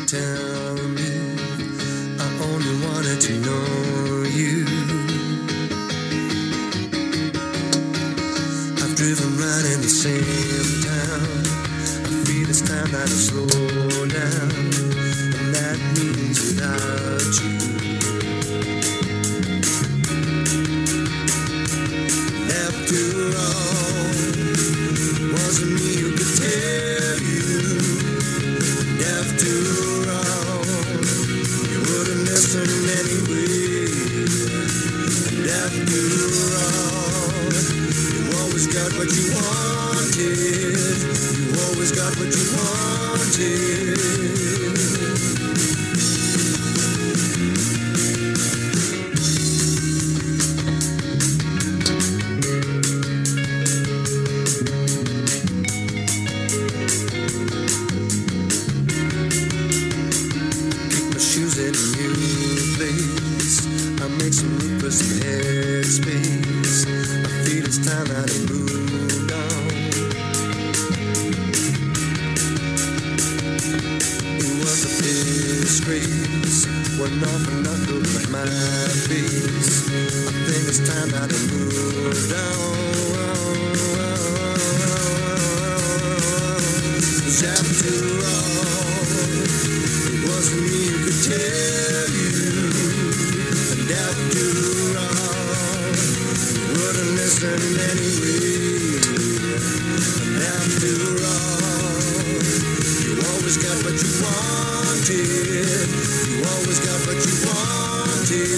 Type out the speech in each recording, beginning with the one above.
tell me I only wanted to know you. I've driven right in the same town. I feel it's time that I slow down, and that means without you. After all, wasn't me who could tell you. And after all, you wouldn't listen anyway. And after all, you always got what you wanted. You always got what you wanted. Some headspace. I feel it's time that I moved on. It was a disgrace, one off and knuckle at my face. I think it's time that I moved on. 'Cause after all, it wasn't me who could tell you. And after anyway, and after all, you always got what you wanted. You always got what you wanted.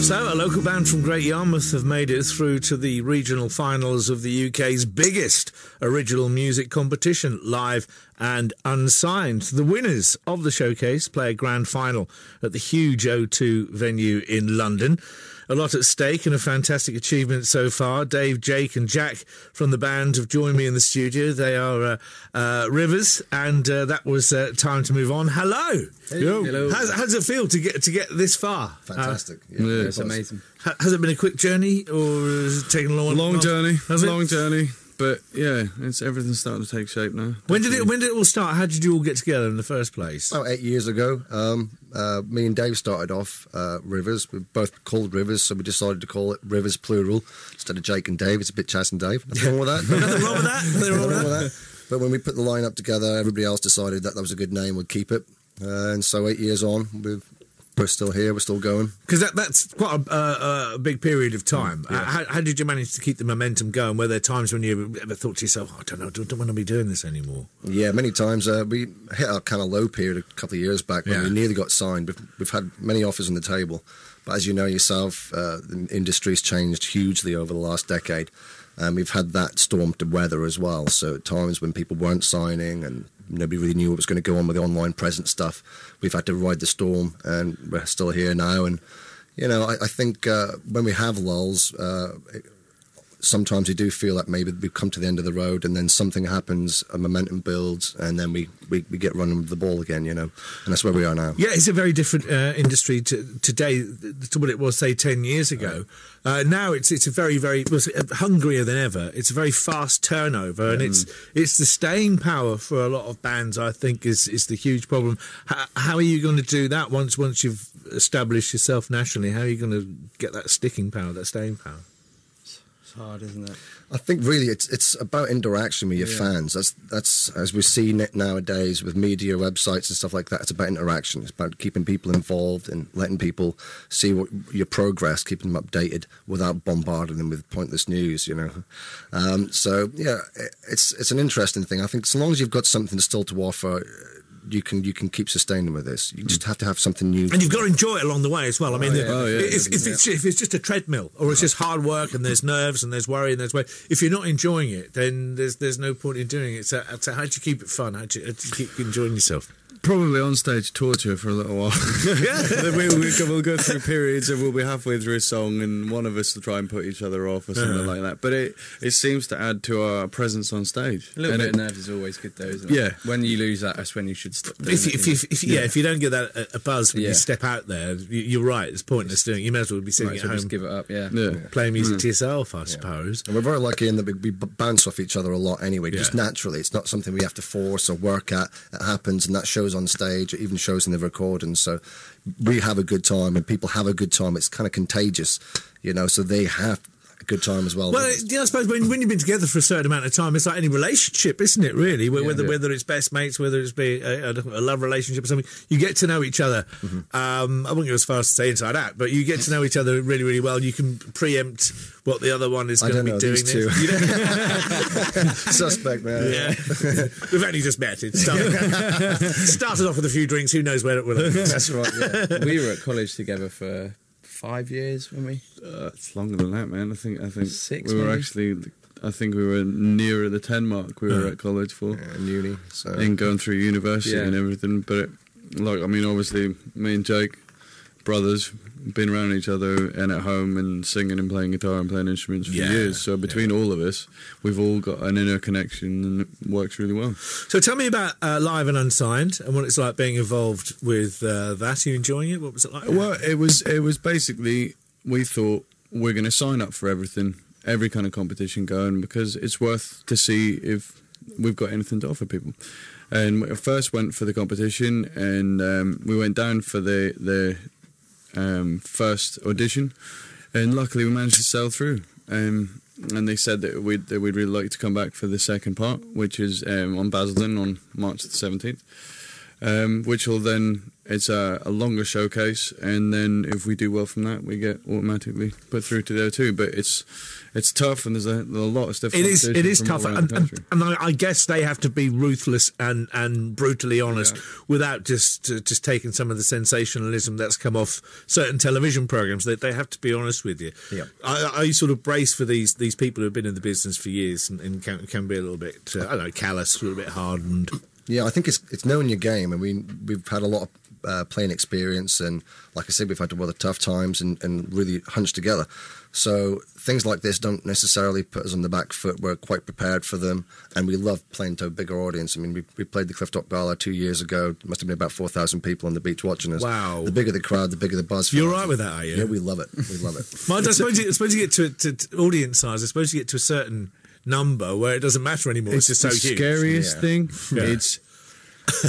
So, a local band from Great Yarmouth have made it through to the regional finals of the UK's biggest original music competition, Live and Unsigned. The winners of the showcase play a grand final at the huge O2 venue in London. A lot at stake and a fantastic achievement so far. Dave, Jake and Jack from the band have joined me in the studio. They are Rivers, and that was time to move on. Hello. Hey. Hello. How does it feel to get this far? Fantastic. Yeah, it's amazing. Has it been a quick journey, or has it taken a long journey? Has it? Long journey. But yeah, everything's starting to take shape now. When did it all start? How did you all get together in the first place? About 8 years ago, me and Dave started off Rivers. We're both called Rivers, so we decided to call it Rivers plural instead of Jake and Dave. It's a bit Chas and Dave. Nothing wrong with that. Nothing wrong with that. Nothing wrong with that. But when we put the line up together, everybody else decided that was a good name. We'd keep it, and so 8 years on, we're still here. We're still going. Because that's quite a big period of time. Yeah. How did you manage to keep the momentum going? Were there times when you ever thought to yourself, I don't want to be doing this anymore? Yeah, many times. We hit our kind of low period a couple of years back when we nearly got signed. We've had many offers on the table. But as you know yourself, the industry's changed hugely over the last decade. We've had that storm to weather as well. So at times when people weren't signing and nobody really knew what was going to go on with the online presence stuff, we've had to ride the storm, and we're still here now. And, you know, I think when we have lulls, sometimes you do feel like maybe we've come to the end of the road, and then something happens, a momentum builds, and then we get running with the ball again, you know, and that's where we are now. Yeah, it's a very different industry today to what it was, say, 10 years ago. Now it's a very, very hungrier than ever. It's a very fast turnover, and it's the staying power for a lot of bands, I think, is the huge problem. How are you going to do that once you've established yourself nationally? How are you going to get that sticking power, that staying power? It's hard, isn't it? I think really it's about interaction with your fans. That's as we see nowadays with media, websites and stuff like that. It's about interaction. It's about keeping people involved and letting people see what your progress, keeping them updated without bombarding them with pointless news, you know. So yeah, it's an interesting thing. I think so long as you've got something still to offer, you can keep sustaining with this. You just have to have something new, and you've got to enjoy it along the way as well. I mean, if it's just a treadmill, or it's just hard work and there's nerves and there's worry and there's way, if you're not enjoying it, then there's no point in doing it. So how do you keep it fun? How do you keep enjoying yourself? Probably on stage torture for a little while. We'll go through periods and we'll be halfway through a song and one of us will try and put each other off or something like that. But it seems to add to our presence on stage. A little bit of nerves is always good though, isn't it? Yeah. When you lose that, that's when you should stop doing If you don't get that a buzz when you step out there, you're right, it's pointless doing it. You may as well be sitting at home. Just give it up, playing music to yourself, I suppose. And we're very lucky in that we bounce off each other a lot anyway, just naturally. It's not something we have to force or work at. It happens, and that shows on stage. It even shows in the recording. So we have a good time, and people have a good time. It's kind of contagious, you know, so they have a good time as well. Well, I suppose when you've been together for a certain amount of time, it's like any relationship, isn't it, really? Whether it's best mates, whether it's be a love relationship or something, you get to know each other. I wouldn't go as far as to say inside out, but you get to know each other really, really well. You can preempt what the other one is going to be doing. Suspect, man. Yeah. We've only just met. It started off with a few drinks. Who knows where it will end? That's right, yeah. We were at college together for 5 years, weren't we? It's longer than that, man. I think 6, we were maybe? actually. I think we were nearer the 10 mark. We were at college for in uni, so. and going through university and everything. But obviously, me and Jake, brothers, been around each other and at home and singing and playing guitar and playing instruments for years. So between all of us, we've all got an inner connection and it works really well. So tell me about Live and Unsigned and what it's like being involved with that. Are you enjoying it? What was it like? Well, it was basically, we thought we're going to sign up for every kind of competition going, because it's worth to see if we've got anything to offer people. And we first went for the competition, and we went down for the first audition, and luckily we managed to sell through. And they said that we'd really like to come back for the second part, which is on Basildon on March the 17th, which will then, it's a longer showcase, and then if we do well from that, we get automatically put through to there too. But it's tough, and there's a lot of stuff. It is tough, and I guess they have to be ruthless and brutally honest without just taking some of the sensationalism that's come off certain television programs. They have to be honest with you. Yeah. I sort of brace for these people who've been in the business for years and can be a little bit callous, a little bit hardened. Yeah, I think it's knowing your game. I mean, we've had a lot of playing experience, and like I said, we've had to weather tough times and really hunch together. So things like this don't necessarily put us on the back foot. We're quite prepared for them, and we love playing to a bigger audience. I mean, we played the Clifftop Gala 2 years ago. It must have been about 4,000 people on the beach watching us. Wow. The bigger the crowd, the bigger the buzz. You're all right with that, are you? Yeah, we love it. We love it. Well, I suppose you get to audience size. I suppose you get to a certain number where it doesn't matter anymore. It's just so huge. The scariest thing, it's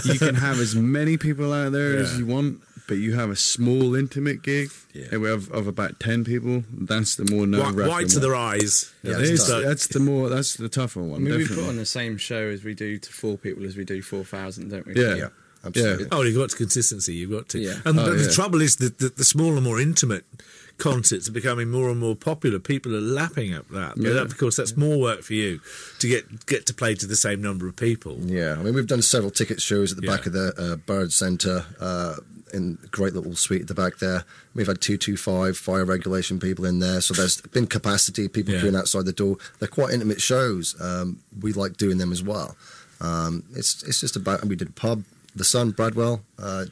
you can have as many people out there as you want, but you have a small, intimate gig, and we have of about 10 people. That's the more nerve-wracking. White to their eyes. Yeah, that's the tougher one. I mean, we definitely. put on the same show as we do to 4 people as we do 4,000, don't we? Yeah. Absolutely. Oh, you've got to consistency. You've got to. Yeah. And the trouble is that the smaller, more intimate concerts are becoming more and more popular. People are lapping up that. But of course, that's more work for you to get to play to the same number of people. Yeah, I mean, we've done several ticket shows at the back of the Bird Centre, in a great little suite at the back there. We've had 225 fire regulation people in there, so there's been capacity, people queuing outside the door. They're quite intimate shows. We like doing them as well. It's just about, and we did a pub the son, Bradwell,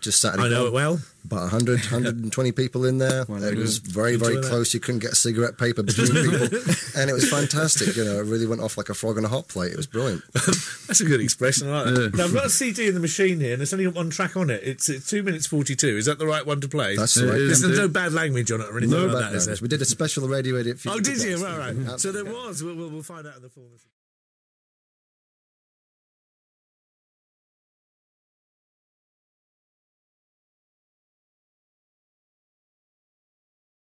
just Saturday. I know it well. About 100, 120 people in there. It was very, very close. You couldn't get cigarette paper between people. And it was fantastic. You know, it really went off like a frog on a hot plate. It was brilliant. That's a good expression. I like that. Now, I've got a CD in the machine here, and there's only got one track on it. It's 2 minutes 42. Is that the right one to play? That's right. There's no bad language on it or anything like that, is there? We did a special radio edit. Oh, did you? Right. So there was. We'll find out in the fullness.